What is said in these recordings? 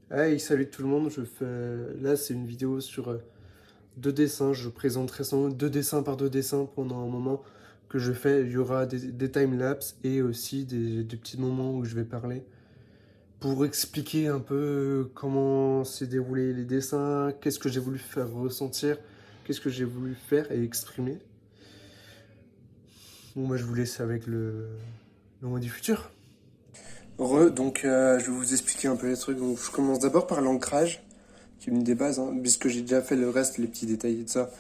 Hey, salut tout le monde, là c'est une vidéo sur deux dessins, je présenterai sans deux dessins par deux dessins pendant un moment que je fais. Il y aura des time-lapse et aussi des petits moments où je vais parler pour expliquer un peu comment s'est déroulé les dessins, qu'est-ce que j'ai voulu faire ressentir, qu'est-ce que j'ai voulu faire et exprimer. Bon, bah, je vous laisse avec le mois du futur. Je vais vous expliquer un peu les trucs. Donc, je commence d'abord par l'ancrage, qui est une des bases, hein, puisque j'ai déjà fait le reste, les petits détails de ça,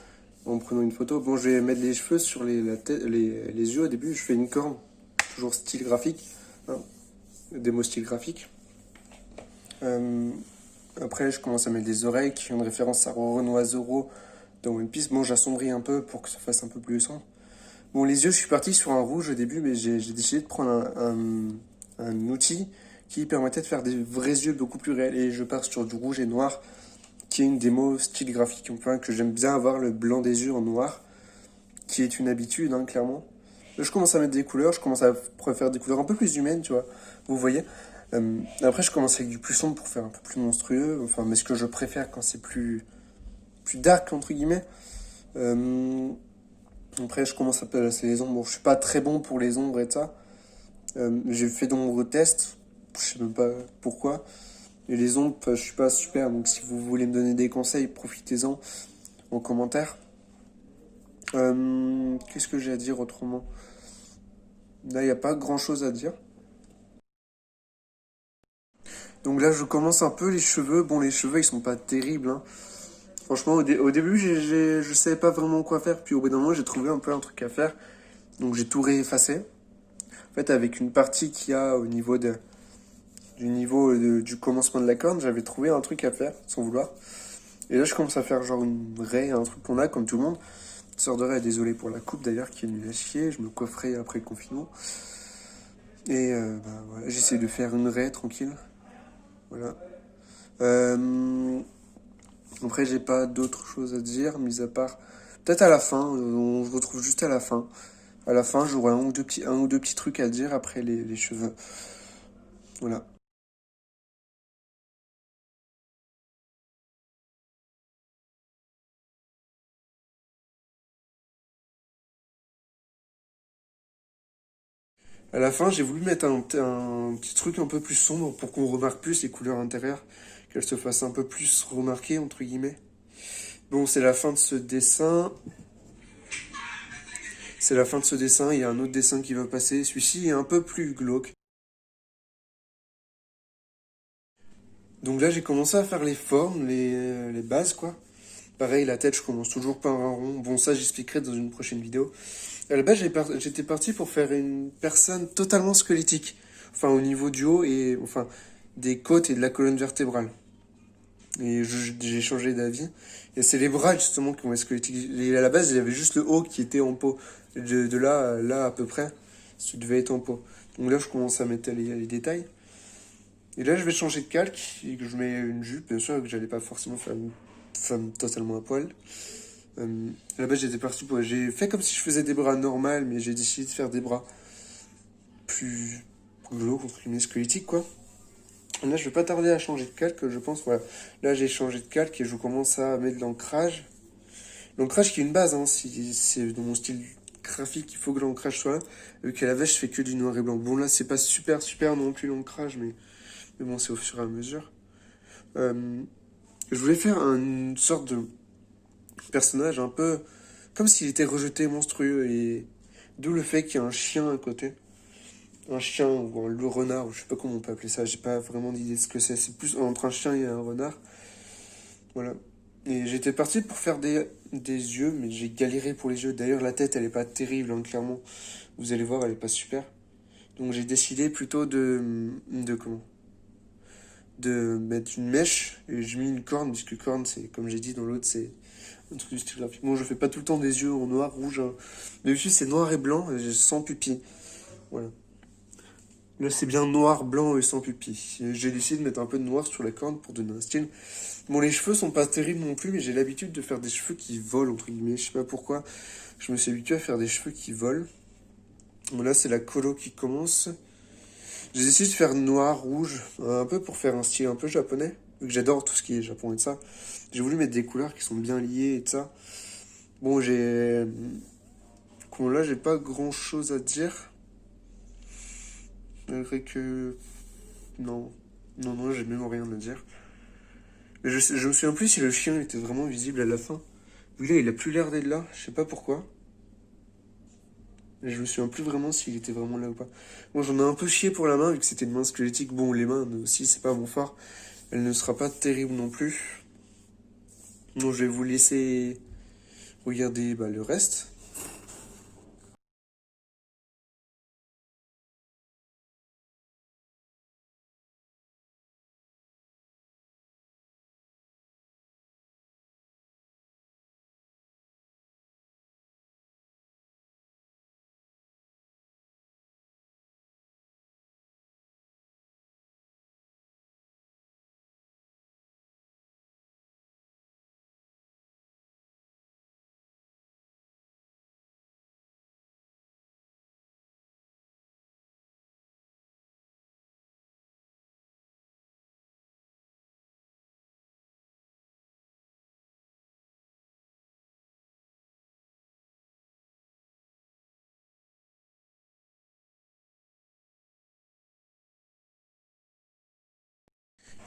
en prenant une photo. Bon, je vais mettre les cheveux sur la tête, les yeux au début. Je fais une corne, toujours style graphique, hein, des mots style graphique. Euh, Après, je commence à mettre des oreilles qui ont une référence à Roronoa Zoro dans One Piece. Bon, j'assombris un peu pour que ça fasse un peu plus sombre. Bon, les yeux, je suis parti sur un rouge au début, mais j'ai décidé de prendre un outil qui permettait de faire des vrais yeux beaucoup plus réels. Et je pars sur du rouge et noir, qui est une démo style graphique. Enfin, que j'aime bien avoir le blanc des yeux en noir, qui est une habitude, hein, clairement. Là, je commence à mettre des couleurs, je commence à faire des couleurs un peu plus humaines, tu vois. Vous voyez. Après, je commence avec du plus sombre pour faire un peu plus monstrueux. Enfin, mais ce que je préfère quand c'est plus dark, entre guillemets. Euh, Après, je commence à placer les ombres. Bon, je suis pas très bon pour les ombres et ça. J'ai fait d'ombre test, je sais même pas pourquoi. Et les ombres, je suis pas super, donc si vous voulez me donner des conseils, profitez-en en commentaire. Qu'est-ce que j'ai à dire autrement? Là, il n'y a pas grand-chose à dire. Donc là, je commence un peu les cheveux. Bon, les cheveux, ils sont pas terribles, hein. Franchement, au début, je savais pas vraiment quoi faire. Puis au bout d'un moment, j'ai trouvé un peu un truc à faire. Donc j'ai tout réeffacé. En fait, avec une partie qu'il y a au niveau du commencement de la corne, j'avais trouvé un truc à faire, sans vouloir. Et là, je commence à faire genre une raie, un truc qu'on a, comme tout le monde. Une sorte de raie, désolé pour la coupe d'ailleurs, qui est nulle à chier. Je me coifferai après le confinement. Et bah, voilà, j'essaie de faire une raie tranquille. Voilà. Euh, Après, j'ai pas d'autre chose à dire, mis à part. Peut-être à la fin, on se retrouve juste à la fin. À la fin, j'aurai un ou deux petits trucs à dire après les cheveux. Voilà. À la fin, j'ai voulu mettre un petit truc un peu plus sombre pour qu'on remarque plus les couleurs intérieures, qu'elles se fassent un peu plus remarquer, entre guillemets. Bon, c'est la fin de ce dessin. C'est la fin de ce dessin. Il y a un autre dessin qui va passer. Celui-ci est un peu plus glauque. Donc là, j'ai commencé à faire les formes, les bases, quoi. Pareil, la tête, je commence toujours par un rond. Bon, ça, j'expliquerai dans une prochaine vidéo. À la base, j'étais parti pour faire une personne totalement squelettique. Enfin, au niveau du haut et enfin des côtes et de la colonne vertébrale. Et j'ai changé d'avis. Et c'est les bras justement qui vont être squelettiques. Et à la base, il y avait juste le haut qui était en peau. De là, là à peu près, ça devait être en peau. Donc là, je commence à mettre les détails. Et là, je vais changer de calque et que je mets une jupe, bien sûr, que j'allais pas forcément faire une femme totalement à poil. À la base, j'étais parti pour. J'ai fait comme si je faisais des bras normaux, mais j'ai décidé de faire des bras plus glauques, entre guillemets, squelettiques, quoi. Là, je vais pas tarder à changer de calque, je pense. Voilà. Là, j'ai changé de calque et je commence à mettre de l'ancrage. L'ancrage qui est une base, hein. Si c'est dans mon style graphique, il faut que l'ancrage soit là. Vu qu'à la base, je fais que du noir et blanc. Bon, là, c'est pas super non plus l'ancrage, mais bon, c'est au fur et à mesure. Euh, je voulais faire une sorte de personnage un peu comme s'il était rejeté, monstrueux, et d'où le fait qu'il y a un chien à côté. Un chien ou un loup renard, ou je sais pas comment on peut appeler ça, j'ai pas vraiment d'idée de ce que c'est. C'est plus entre un chien et un renard. Voilà. Et j'étais parti pour faire des yeux, mais j'ai galéré pour les yeux. D'ailleurs, la tête, elle est pas terrible, hein, clairement. Vous allez voir, elle est pas super. Donc j'ai décidé plutôt de comment? De mettre une mèche, et je mis une corne, puisque corne, c'est, comme j'ai dit dans l'autre, c'est un truc du style graphique. Bon, je fais pas tout le temps des yeux en noir, rouge, hein. D'habitude, c'est noir et blanc, sans pupille. Voilà. Là, c'est bien noir, blanc et sans pupille. J'ai décidé de mettre un peu de noir sur la corne pour donner un style. Bon, les cheveux sont pas terribles non plus, mais j'ai l'habitude de faire des cheveux qui volent, entre guillemets. Je sais pas pourquoi. Je me suis habitué à faire des cheveux qui volent. Bon, là, c'est la colo qui commence. J'ai décidé de faire noir, rouge, un peu pour faire un style un peu japonais, vu que j'adore tout ce qui est Japon et de ça. J'ai voulu mettre des couleurs qui sont bien liées et de ça. Bon, Bon, là, j'ai pas grand chose à dire. Malgré que. Non. Non, j'ai même rien à dire. Mais je me souviens plus si le chien était vraiment visible à la fin. Vu que là, il a plus l'air d'être là, je sais pas pourquoi. Mais je me souviens plus vraiment s'il était vraiment là ou pas. Bon, j'en ai un peu chié pour la main, vu que c'était une main squelettique. Bon, les mains aussi, c'est pas mon fort. Elle ne sera pas terrible non plus. Donc, je vais vous laisser regarder le reste.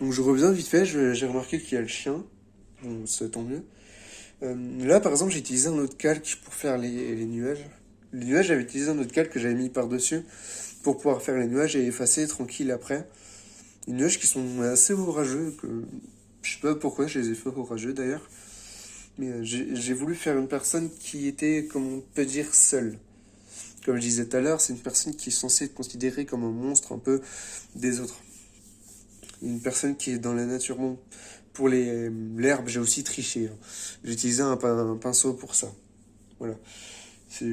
Donc, je reviens vite fait, j'ai remarqué qu'il y a le chien. Bon, ça tant mieux. Là, par exemple, j'ai utilisé un autre calque pour faire les nuages. Les nuages, j'avais utilisé un autre calque que j'avais mis par-dessus pour pouvoir faire les nuages et effacer tranquille après. Les nuages qui sont assez orageux, que je sais pas pourquoi je les ai fait orageux d'ailleurs. Mais j'ai voulu faire une personne qui était, comme on peut dire, seule. Comme je disais tout à l'heure, c'est une personne qui est censée être considérée comme un monstre un peu des autres. Une personne qui est dans la nature. Bon, pour l'herbe, j'ai aussi triché, hein. J'ai utilisé un pinceau pour ça. Voilà. C'est,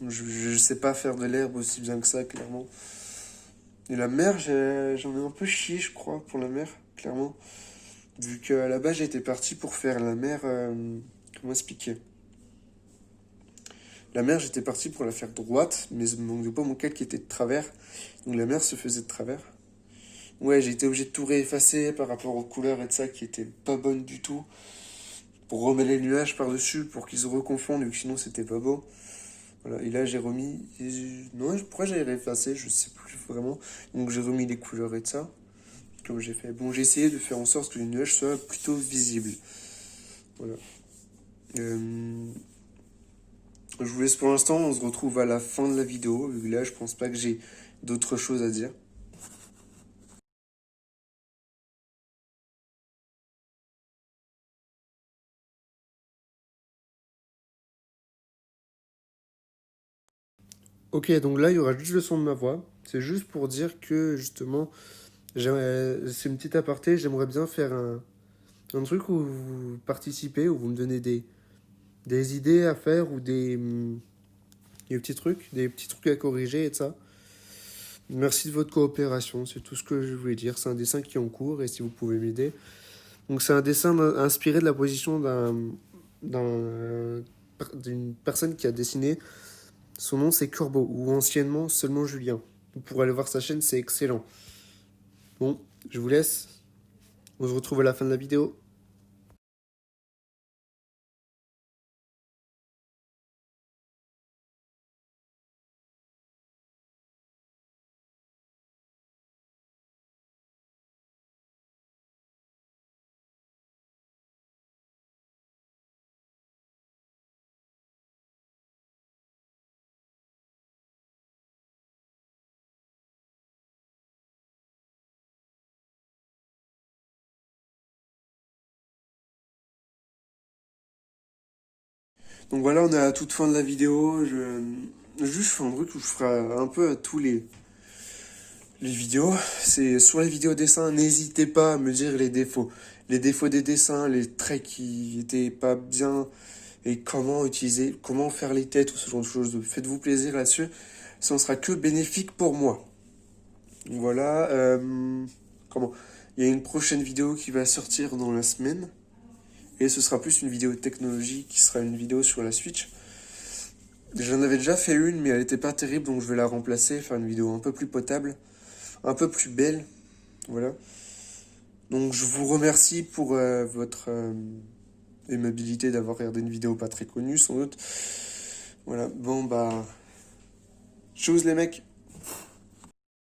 je sais pas faire de l'herbe aussi bien que ça, clairement. Et la mer, j'en ai un peu chié, je crois, pour la mer, clairement. Vu qu'à la base, j'étais parti pour faire la mer. Comment expliquer? La mer, j'étais parti pour la faire droite, mais mon calque qui était de travers. Donc la mer se faisait de travers. Ouais, j'ai été obligé de tout réeffacer par rapport aux couleurs et de ça qui étaient pas bonnes du tout. Pour remettre les nuages par-dessus, pour qu'ils se reconfondent, vu que sinon c'était pas beau. Voilà, et là j'ai remis. Non, pourquoi j'ai réeffacé? Je sais plus vraiment. Donc j'ai remis les couleurs et de ça. Comme j'ai fait. Bon, j'ai essayé de faire en sorte que les nuages soient plutôt visibles. Voilà. Euh, je vous laisse pour l'instant. On se retrouve à la fin de la vidéo. Vu que là, je pense pas que j'ai d'autres choses à dire. Ok, donc là, il y aura juste le son de ma voix. C'est juste pour dire que, justement, c'est une petite aparté. J'aimerais bien faire un truc où vous participez, où vous me donnez des idées à faire ou des petits trucs à corriger et de ça. Merci de votre coopération, c'est tout ce que je voulais dire. C'est un dessin qui est en cours et si vous pouvez m'aider. Donc c'est un dessin inspiré de la position d'une personne qui a dessiné. Son nom c'est Curbo ou anciennement seulement Julien. Vous pourrez aller voir sa chaîne, c'est excellent. Bon, je vous laisse. On se retrouve à la fin de la vidéo. Donc voilà, on est à la toute fin de la vidéo. Juste, je fais un truc où je ferai un peu à tous les vidéos. C'est sur les vidéos dessins, n'hésitez pas à me dire les défauts. Les défauts des dessins, les traits qui étaient pas bien et comment utiliser, comment faire les têtes ou ce genre de choses. Faites-vous plaisir là-dessus. Ça ne sera que bénéfique pour moi. Voilà. Comment? Il y a une prochaine vidéo qui va sortir dans la semaine. Et ce sera plus une vidéo de technologie qui sera une vidéo sur la Switch. J'en avais déjà fait une, mais elle était pas terrible, donc je vais la remplacer, faire une vidéo un peu plus potable, un peu plus belle, voilà. Donc je vous remercie pour votre aimabilité d'avoir regardé une vidéo pas très connue, sans doute. Voilà, bon bah... Chose les mecs.